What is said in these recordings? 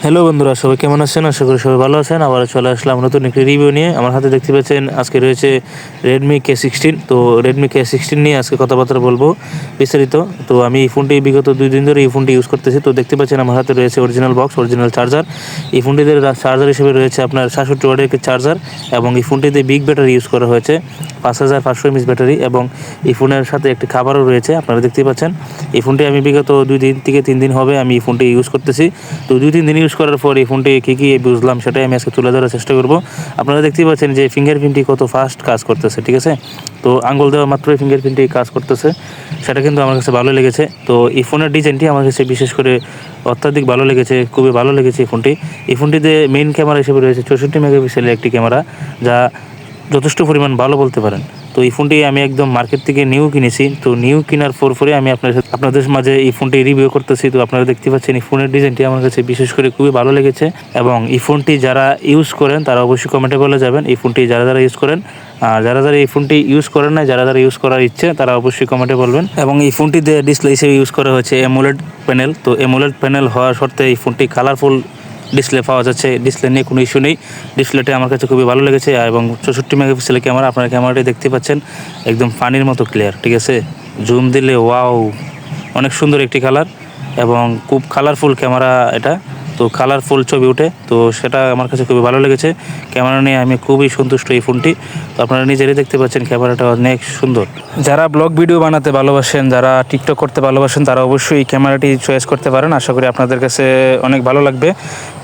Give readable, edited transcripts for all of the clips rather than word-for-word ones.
Hello বন্ধুরা, সবাই কেমন আছেন? আশা করি সবাই ভালো আছেন। আবার চলে আসলাম নতুন একটি রিভিউ নিয়ে। আমার হাতে দেখতে পাচ্ছেন আজকে রয়েছে রেডমি K16। তো রেডমি K16 নিয়ে আজকে কথাবার্তা বলবো বিস্তারিত। তো আমি এই ফোনটি বিগত 2 দিন ধরে এই ফোনটি ইউজ করতেছি। তো দেখতে পাচ্ছেন আমার হাতে রয়েছে অরিজিনাল বক্স, অরিজিনাল চার্জার। এই ফোনটিতে চার্জার হিসেবে রয়েছে আপনার 66 ওয়াটের একটি চার্জার, এবং এই ফোনটিতে বিগ ব্যাটারি ইউজ করা হয়েছে, 5500 mAh ব্যাটারি, এবং এই ফোনের সাথে একটি খাবারও রয়েছে, আপনারা দেখতেই পাচ্ছেন। এই ফোনটি আমি বিগত 2 দিন থেকে 3 দিন হবে আমি এই ফোনটি ইউজ করতেছি। তো 2-3 দিন ইউজ করার পর এই ফোনটি কী বুঝলাম সেটাই আমি আজকে তুলে ধরার চেষ্টা করব। আপনারা দেখতেই পাচ্ছেন যে ফিঙ্গারপ্রিন্টটি কত ফাস্ট কাজ করতেছে, ঠিক আছে? তো আঙ্গুল দেওয়া মাত্রই ফিঙ্গারপ্রিন্টটি কাজ করতেছে, সেটা কিন্তু আমার কাছে ভালো লেগেছে। তো এই ফোনের ডিজাইনটি আমার কাছে বিশেষ করে অত্যাধিক ভালো লেগেছে, খুবই ভালো লেগেছে এই ফোনটি। এই ফোনটিতে মেইন ক্যামেরা হিসেবে রয়েছে 64 মেগাপিক্সেলের একটি ক্যামেরা, যা যথেষ্ট পরিমাণ ভালো বলতে পারেন। তো এই ফোনটি আমি একদম মার্কেট থেকে নিউ কিনেছি। তো নিউ কেনার পরে আমি আপনাদের মাঝে এই ফোনটি রিভিউ করতেছি। তো আপনারা দেখতে পাচ্ছেন এই ফোনের ডিজাইনটি আমার কাছে বিশেষ করে খুবই ভালো লেগেছে, এবং এই ফোনটি যারা ইউজ করেন তারা অবশ্যই কমেন্টে বলে যাবেন এই ফোনটি যারা ইউজ করেন। আর যারা এই ফোনটি ইউজ করেন না, যারা ইউজ করার ইচ্ছে, তারা অবশ্যই কমেন্টে বলবেন। এবং এই ফোনটিতে ডিসপ্লে হিসেবে ইউজ করা হয়েছে AMOLED প্যানেল। তো AMOLED প্যানেল হওয়ার সত্ত্বে এই ফোনটি কালারফুল ডিসপ্লে পাওয়া যাচ্ছে। ডিসপ্লে নিয়ে কোনো ইস্যু নেই, ডিসপ্লেটা আমার কাছে খুবই ভালো লেগেছে। এবং 64 মেগাপিক্সেলের ক্যামেরা, আপনারা ক্যামেরাটি দেখতে পাচ্ছেন একদম পানির মতো ক্লিয়ার, ঠিক আছে? জুম দিলে ওয়াও, অনেক সুন্দর একটি কালার, এবং খুব কালারফুল ক্যামেরা এটা। তো কালারফুল ছবি ওঠে, তো সেটা আমার কাছে খুবই ভালো লেগেছে। ক্যামেরা নিয়ে আমি খুবই সন্তুষ্ট এই ফোনটি। তো আপনারা নিজেরাই দেখতে পাচ্ছেন ক্যামেরাটা অনেক সুন্দর। যারা ব্লগ ভিডিও বানাতে ভালোবাসেন, যারা টিকটক করতে ভালোবাসেন, তারা অবশ্যই এই ক্যামেরাটি চয়েস করতে পারেন। আশা করি আপনাদের কাছে অনেক ভালো লাগবে।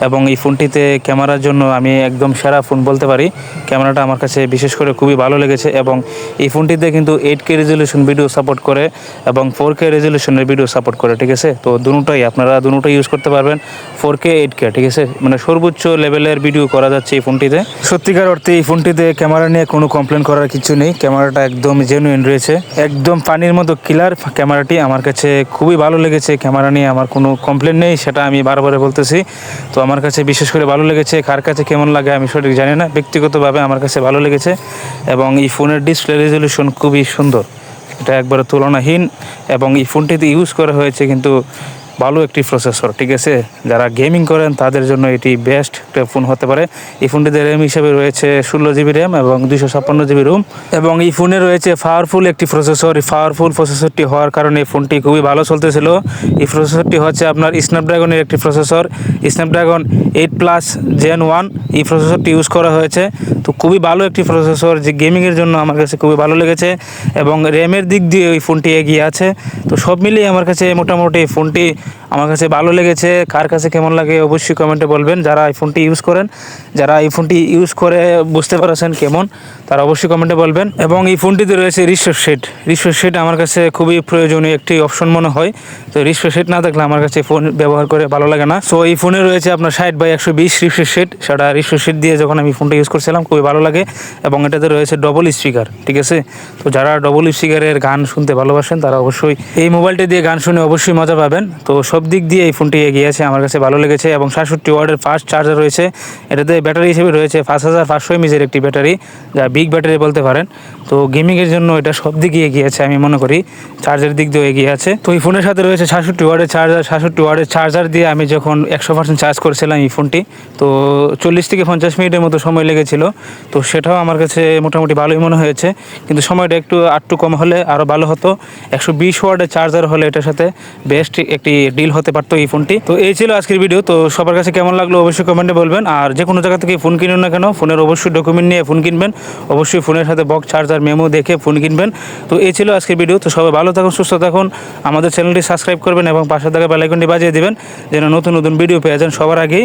এবং এই ফোনটিতে ক্যামেরার জন্য আমি একদম সেরা ফোন বলতে পারি। ক্যামেরাটা আমার কাছে বিশেষ করে খুবই ভালো লেগেছে, এবং এই ফোনটিতে কিন্তু 8K রেজলিউশন ভিডিও সাপোর্ট করে এবং 4K রেজলিউশনের ভিডিও সাপোর্ট করে, ঠিক আছে? তো দুটোই আপনারা ইউজ করতে পারবেন, 4K 8K, ঠিক আছে? মানে সর্বোচ্চ লেভেলের ভিডিও করা যাচ্ছে এই ফোনটিতে। সত্যিকার অর্থে এই ফোনটিতে ক্যামেরা নিয়ে কোনো কমপ্লেন করার কিছু নেই। ক্যামেরাটা একদম জেনুইন রয়েছে, একদম পানির মতো ক্লিয়ার ক্যামেরাটি। আমার কাছে খুবই ভালো লেগেছে। ক্যামেরা নিয়ে আমার কোনো কমপ্লেন নেই, সেটা আমি বারবার বলতেছি। তো আমার কাছে বিশেষ করে ভালো লেগেছে। কার কাছে কেমন লাগে আমি সঠিক জানি না, ব্যক্তিগতভাবে আমার কাছে ভালো লেগেছে। এবং এই ফোনের ডিসপ্লে রেজলিউশন খুবই সুন্দর, এটা একবারে তুলনাহীন। এবং এই ফোনটিতে ইউজ করা হয়েছে কিন্তু ভালো একটি প্রসেসর, ঠিক আছে? যারা গেমিং করেন তাদের জন্য এটি বেস্ট একটা ফোন হতে পারে। এই ফোনটিতে র্যাম হিসেবে রয়েছে 16 GB র্যাম এবং 256 GB রোম, এবং এই ফোনে রয়েছে পাওয়ারফুল একটি প্রসেসর। এই পাওয়ারফুল প্রসেসরটি হওয়ার কারণে এই ফোনটি খুবই ভালো চলতেছিল। এই প্রসেসরটি হচ্ছে আপনার স্ন্যাপড্রাগনের একটি প্রসেসর, স্ন্যাপড্রাগন 8+ Gen 1 এই প্রসেসরটি ইউজ করা হয়েছে। তো খুবই ভালো একটি প্রসেসর, যে গেমিংয়ের জন্য আমার কাছে খুবই ভালো লেগেছে, এবং র্যামের দিক দিয়ে এই ফোনটি এগিয়ে আছে। তো সব মিলিয়ে আমার কাছে মোটামুটি এই ফোনটি আমার কাছে ভালো লেগেছে। কার কাছে কেমন লাগে অবশ্যই কমেন্টে বলবেন। যারা এই ফোনটি ইউজ করেন, যারা এই ফোনটি ইউজ করে বুঝতে পারছেন কেমন, তারা অবশ্যই কমেন্টে বলবেন। এবং এই ফোনটিতে রয়েছে রিফ্রেশ রেট আমার কাছে খুবই প্রয়োজনীয় একটি অপশন মনে হয়। তো রিফ্রেশ রেট না থাকলে আমার কাছে ফোন ব্যবহার করে ভালো লাগে না। সো এই ফোনে রয়েছে আপনার 60/120 রিফ্রেশ রেট। সেটা রিফ্রেশ রেট দিয়ে যখন আমি ফোনটা ইউজ করছিলাম খুবই ভালো লাগে। এবং এটাতে রয়েছে ডবল স্পিকার, ঠিক আছে? তো যারা ডবল স্পিকারের গান শুনতে ভালোবাসেন তারা অবশ্যই এই মোবাইলটি দিয়ে গান শুনে অবশ্যই মজা পাবেন। তো সব দিক দিয়ে এই ফোনটি এগিয়ে আছে, আমার কাছে ভালো লেগেছে। এবং 67 ওয়াটের ফাস্ট চার্জার রয়েছে। এটাতে ব্যাটারি হিসেবে রয়েছে 5500 mAh একটি ব্যাটারি, যা বিগ ব্যাটারি বলতে পারেন। তো গেমিংয়ের জন্য এটা সব দিকে এগিয়ে আছে, আমি মনে করি চার্জারের দিক দিয়েও এগিয়ে আছে। তো এই ফোনের সাথে রয়েছে 66 ওয়াটের চার্জার। 66 ওয়াটের চার্জার দিয়ে আমি যখন 100% চার্জ করেছিলাম এই ফোনটি, তো 40 থেকে 50 মিনিটের মতো সময় লেগেছিল। তো সেটাও আমার কাছে মোটামুটি ভালোই মনে হয়েছে, কিন্তু সময়টা একটু কম হলে আরও ভালো হতো। 120 ওয়াটের চার্জার হলে এটার সাথে বেস্ট একটি ডিল হতে পারতো এই ফোনটি। তো এই ছিল আজকের ভিডিও। তো সবার কাছে কেমন লাগলো অবশ্যই কমেন্টে বলবেন। আর যে কোনো জায়গা থেকে ফোন কিনুন না কেন, ফোনের অবশ্যই ডকুমেন্ট নিয়ে ফোন কিনবেন। অবশ্যই ফোনের সাথে বক্স, চার্জার, মেমো দেখে ফোন কিনবেন। তো এই ছিল আজকের ভিডিও। তো সবাই ভালো থাকুন, সুস্থ থাকুন। আমাদের চ্যানেলটি সাবস্ক্রাইব করবেন এবং পাশে থাকা বেল আইকনটি বাজিয়ে দিবেন, যেন নতুন নতুন ভিডিও পেয়ে যান সবার আগেই।